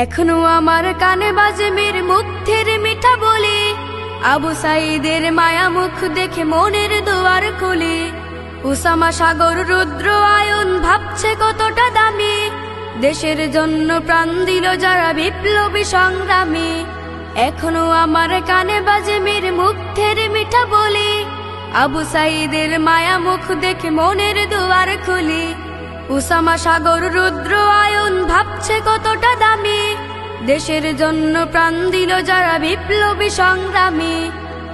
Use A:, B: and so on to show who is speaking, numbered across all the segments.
A: এখনো আমার কানে বাজে মীর মুগ্ধের মিঠা বলি, আবু সাইদের মায়া মুখ দেখে মনের দুয়ার খুলি। উসামা সাগর রুদ্র আয়ন ভাবছে কতটা দামি, দেশের জন্য প্রাণ দিল যারা বিপ্লবী সংগ্রামী। এখনো আমার কানে বাজে মীর মুগ্ধের মিঠা বলি, আবু সাইদের মায়া মুখ দেখে মনের দুয়ার খুলি। উসামা সাগর রুদ্র আয়ন ভাবছে কতটা দামি, দেশের জন্য প্রাণ দিল যারা বিপ্লবী সংগ্রামী।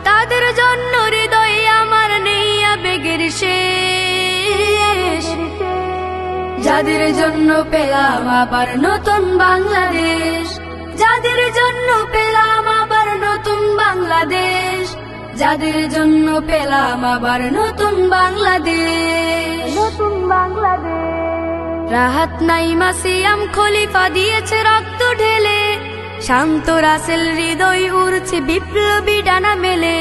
A: তাদের জন্য হৃদয়ে আমার নেই আবেগের শেষ, যাদের জন্য পেলাম আবার নতুন বাংলাদেশ, যাদের জন্য পেলাম আবার নতুন বাংলাদেশ, যাদের জন্য পেলাম আবার নতুন বাংলাদেশ, নতুন বাংলাদেশ। রাহাত নাইমা সিয়াম খলিফা দিয়েছে রক্ত ঢেলে, শান্ত রাসেল হৃদয় উড়ছে বিপ্লবী ডানা মেলে।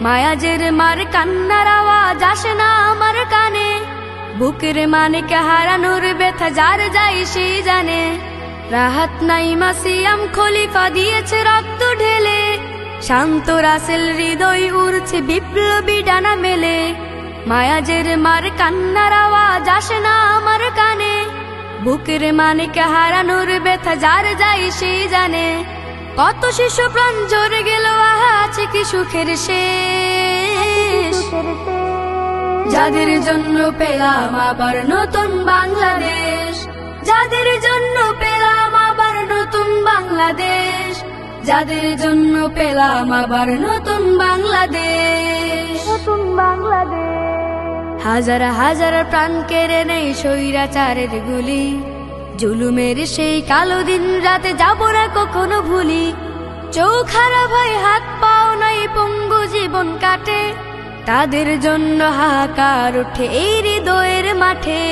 A: মায়াজের মার কান্নার আওয়াজ আসে না আমার কানে, বুকের মানিকে হারানোর ব্যথা যার যায় সেই জানে। রাহাত নাইমা সিয়াম খলিফা দিয়েছে রক্ত ঢেলে, শান্ত রাসেল হৃদয় উড়ছে বিপ্লবী ডানা মেলে। মায়াজের মার কান্নার আওয়াজ আসে না আমার কানে, বুকের মানিকে হারানোর ব্যথা যার যায় সেই জানে। কত শিশু প্রাণ ঝরে গেল, আহা আছে কি সুখের শেষ, যাদের জন্য পেলাম আবার নতুন বাংলাদেশ, যাদের জন্য পেলাম আবার নতুন বাংলাদেশ, যাদের জন্য পেলাম আবার নতুন বাংলাদেশ, নতুন বাংলাদেশ। হাজার হাজার প্রাণ কেড়ে নেই স্বৈরাচারের গুলি, জুলুমের সেই কালো দিন রাতে যাব না কখনো ভুলি। চোখ খারাপ হয়, হাত পাও নাই, পঙ্গু জীবন কাটে, তাদের জন্য হাহাকার উঠে এই হৃদয়ের মাঠে।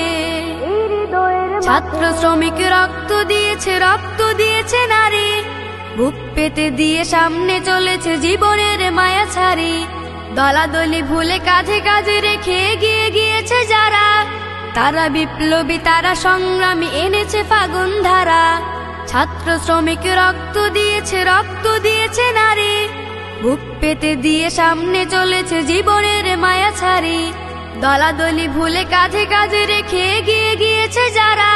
A: ছাত্র শ্রমিক রক্ত দিয়েছে নারী, বুক পেতে দিয়ে সামনে চলেছে জীবনের মায়া ছাড়ি। দলাদলি ভুলে কাঁধে কাঁধে রেখে এগিয়ে গিয়েছে যারা, তারা বিপ্লবী, তারা সংগ্রামী, এনেছে ফাগুন ধারা। ছাত্র শ্রমিক রক্ত দিয়েছে নারী, বুক পেতে দিয়ে সামনে চলেছে জীবনের মায়া ছাড়ি। দলাদলি ভুলে কাঁধে কাঁধে রেখে এগিয়ে গিয়েছে যারা,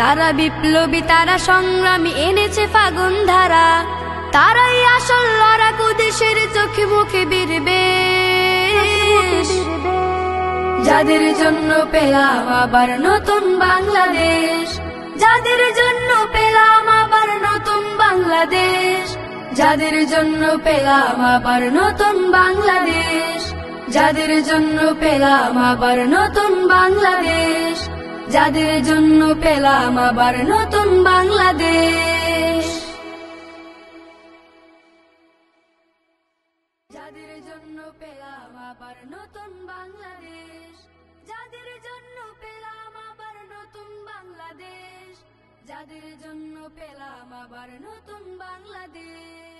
A: তারা বিপ্লবী, তারা সংগ্রামী, এনেছে ফাগুন ধারা। তারাই আসল লড়াকু, দেশের চোখে মুখে বিরবেশ, যাদের জন্য পেলাম আবার নতুন বাংলাদেশ, যাদের জন্য পেলাম আবার নতুন বাংলাদেশ, যাদের জন্য পেলাম আবার নতুন বাংলাদেশ, যাদের জন্য পেলাম আবার নতুন বাংলাদেশ, যাদের জন্য পেলাম আবার নতুন বাংলাদেশ, যাদের জন্য পেলাম আবার নতুন বাংলাদেশ, যাদের জন্য পেলাম আবার নতুন বাংলাদেশ, যাদের জন্য পেলাম আবার নতুন বাংলাদেশ।